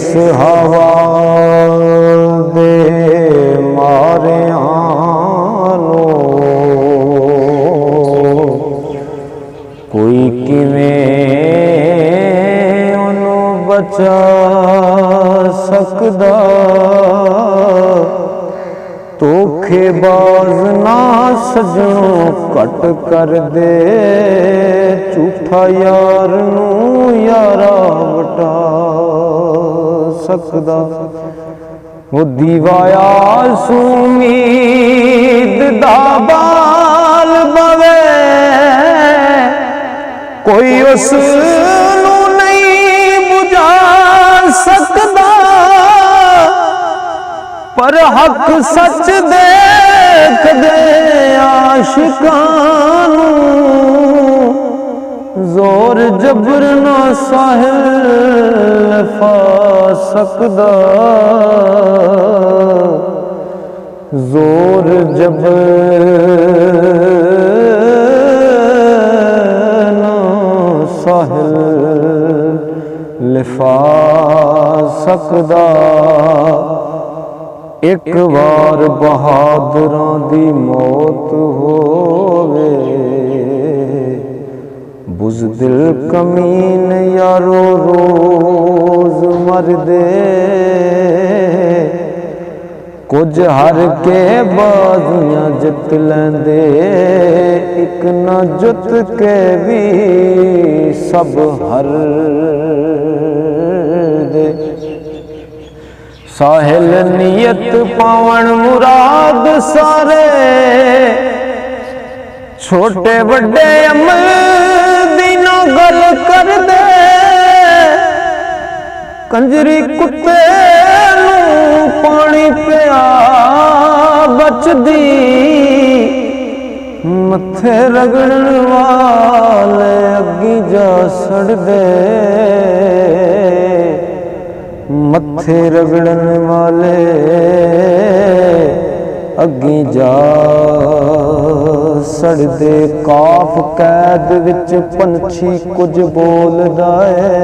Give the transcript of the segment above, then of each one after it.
इस हवा दे मारियां नूं कोई किवें ओनू बचा सकदा। धोखेबाज ना सजनों कट कर दे, झूठा यार नूं यारा वटा सकदा। वो दीवाया सुमीद दा बाल बवे, कोई उस नूं नहीं बुझा सकदा। पर हक सच देख दे आशिकां नूं, जोर जबर ना साहिल फा सकदा। जोर जबर ना साहिल लिफा सकदा। एक बार बहादुरां दी मौत होवे, बुज़दिल कमीन यारो रोज मरदे। कुछ हर के बाजियां जित लैंदे, एक ना जुत के भी सब हर दे। साहिल नियत पावन मुराद सारे, छोटे बड़े अमल दीना गल कर दे। कंजरी कुत्ते नूं पानी पिया बचदी, मथे रगड़न वाले अग्गी जा सड़दे। मथे रगड़न वाले अग्गी जा सड़दे। काफ कैद विच पंछी कुछ बोलदा है,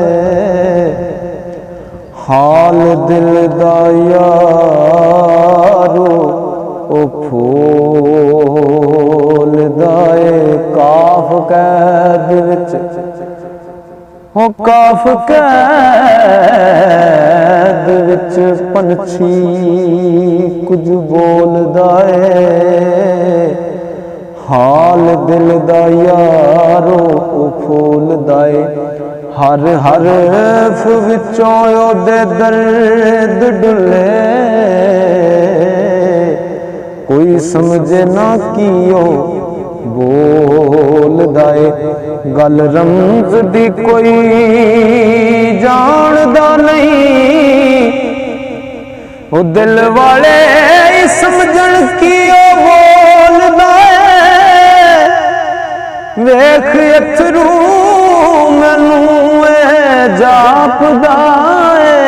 हाल दिल दा यारो ओ फूलदा है। काफ कैद विच हो काफ कैद विच पंछी कुछ बोलदा है, हाल दिल दा यारो ओ फूलदा है। हर हरफ विचों ओदे दर्द डुले, कोई समझे ना कियो बोलदा है। गल रमज दी कोई जानदा नहीं, वो दिल वाले समझण की ओ बोलदा है। वेख अथरू मैनू जापदा है,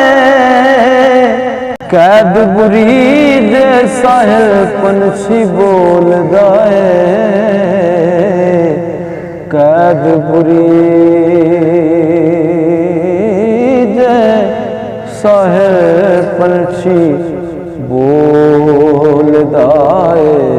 कैद बुरी जे साहिल पंछी बोलदा है। कैद बुरी जे साहिल पंछी बोलदा है।